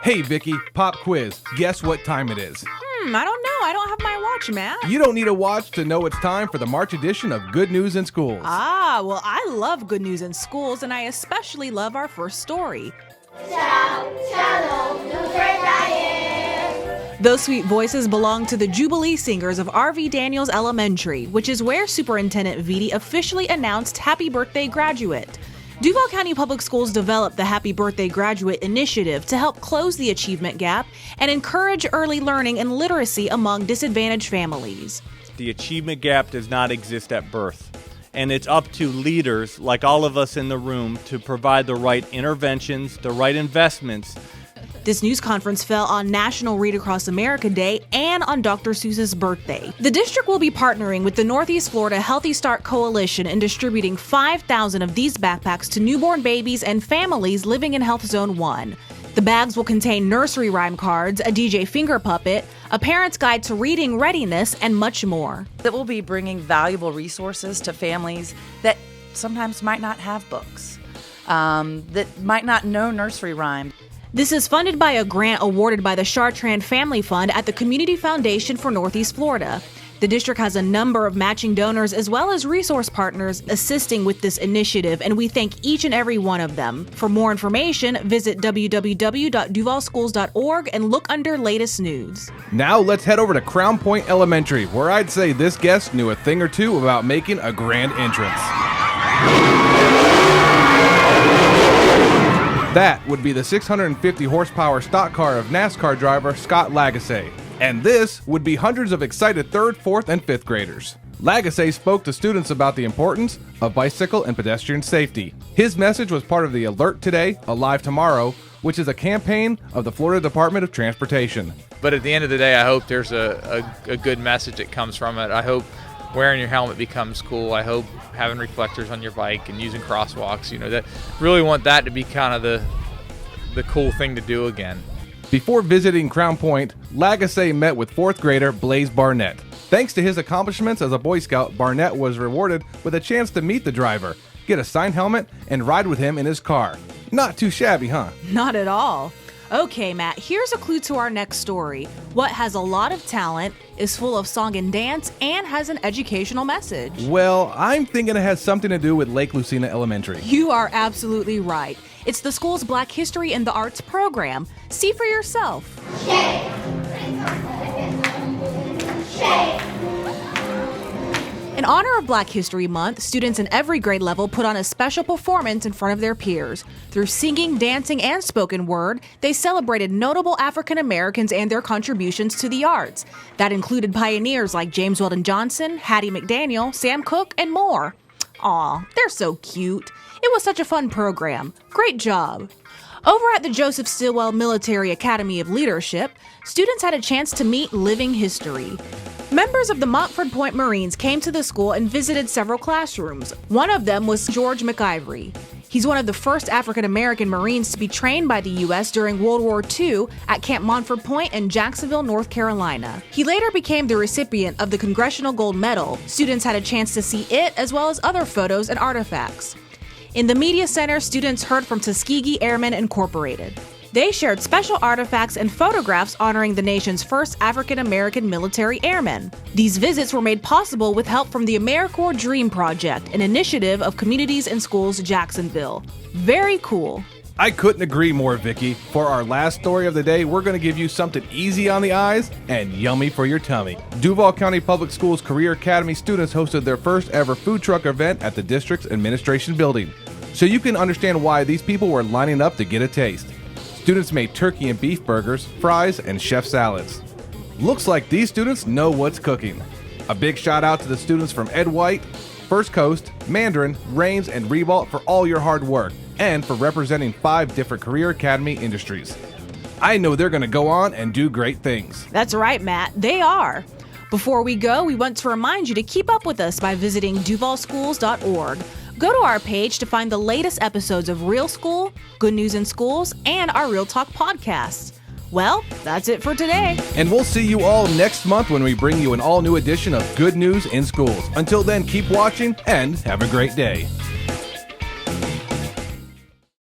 Hey Vicky, pop quiz. Guess what time it is? I don't know. I don't have my watch, Matt. You don't need a watch to know it's time for the March edition of Good News in Schools. Well, I love Good News in Schools, and I especially love our first story. Those sweet voices belong to the Jubilee Singers of R.V. Daniels Elementary, which is where Superintendent Vitti officially announced Happy Birthday Graduate. Duval County Public Schools developed the Happy Birthday Graduate initiative to help close the achievement gap and encourage early learning and literacy among disadvantaged families. The achievement gap does not exist at birth, and it's up to leaders like all of us in the room to provide the right interventions, the right investments. This news conference fell on National Read Across America Day and on Dr. Seuss's birthday. The district will be partnering with the Northeast Florida Healthy Start Coalition in distributing 5,000 of these backpacks to newborn babies and families living in Health Zone 1. The bags will contain nursery rhyme cards, a DJ finger puppet, a parent's guide to reading readiness, and much more. That will be bringing valuable resources to families that sometimes might not have books, that might not know nursery rhyme. This is funded by a grant awarded by the Chartrand Family Fund at the Community Foundation for Northeast Florida. The district has a number of matching donors as well as resource partners assisting with this initiative, and we thank each and every one of them. For more information, visit www.duvalschools.org and look under latest news. Now let's head over to Crown Point Elementary, where I'd say this guest knew a thing or two about making a grand entrance. That would be the 650 horsepower stock car of NASCAR driver Scott Lagasse. And this would be hundreds of excited 3rd, 4th, and 5th graders. Lagasse spoke to students about the importance of bicycle and pedestrian safety. His message was part of the Alert Today, Alive Tomorrow, which is a campaign of the Florida Department of Transportation. But at the end of the day, I hope there's a good message that comes from it. I hope wearing your helmet becomes cool. I hope having reflectors on your bike and using crosswalks, that really want that to be kind of the cool thing to do again. Before visiting Crown Point, Lagasse met with 4th grader Blaze Barnett. Thanks to his accomplishments as a Boy Scout, Barnett was rewarded with a chance to meet the driver, get a signed helmet, and ride with him in his car. Not too shabby, huh? Not at all. Okay, Matt, here's a clue to our next story. What has a lot of talent, is full of song and dance, and has an educational message? Well, I'm thinking it has something to do with Lake Lucina Elementary. You are absolutely right. It's the school's Black History and the Arts program. See for yourself. Shake. Shake. In honor of Black History Month, students in every grade level put on a special performance in front of their peers. Through singing, dancing, and spoken word, they celebrated notable African Americans and their contributions to the arts. That included pioneers like James Weldon Johnson, Hattie McDaniel, Sam Cooke, and more. Aw, they're so cute. It was such a fun program. Great job. Over at the Joseph Stilwell Military Academy of Leadership, students had a chance to meet living history. Members of the Montford Point Marines came to the school and visited several classrooms. One of them was George McIvory. He's one of the first African-American Marines to be trained by the U.S. during World War II at Camp Montford Point in Jacksonville, North Carolina. He later became the recipient of the Congressional Gold Medal. Students had a chance to see it as well as other photos and artifacts. In the Media Center, students heard from Tuskegee Airmen Incorporated. They shared special artifacts and photographs honoring the nation's first African-American military airmen. These visits were made possible with help from the AmeriCorps Dream Project, an initiative of Communities and Schools Jacksonville. Very cool. I couldn't agree more, Vicky. For our last story of the day, we're going to give you something easy on the eyes and yummy for your tummy. Duval County Public Schools Career Academy students hosted their first ever food truck event at the district's administration building. So you can understand why these people were lining up to get a taste. Students made turkey and beef burgers, fries, and chef salads. Looks like these students know what's cooking. A big shout out to the students from Ed White, First Coast, Mandarin, Rains, and Ribault for all your hard work, and for representing 5 different Career Academy industries. I know they're going to go on and do great things. That's right, Matt. They are. Before we go, we want to remind you to keep up with us by visiting duvalschools.org. Go to our page to find the latest episodes of Real School, Good News in Schools, and our Real Talk podcasts. Well, that's it for today. And we'll see you all next month when we bring you an all-new edition of Good News in Schools. Until then, keep watching and have a great day.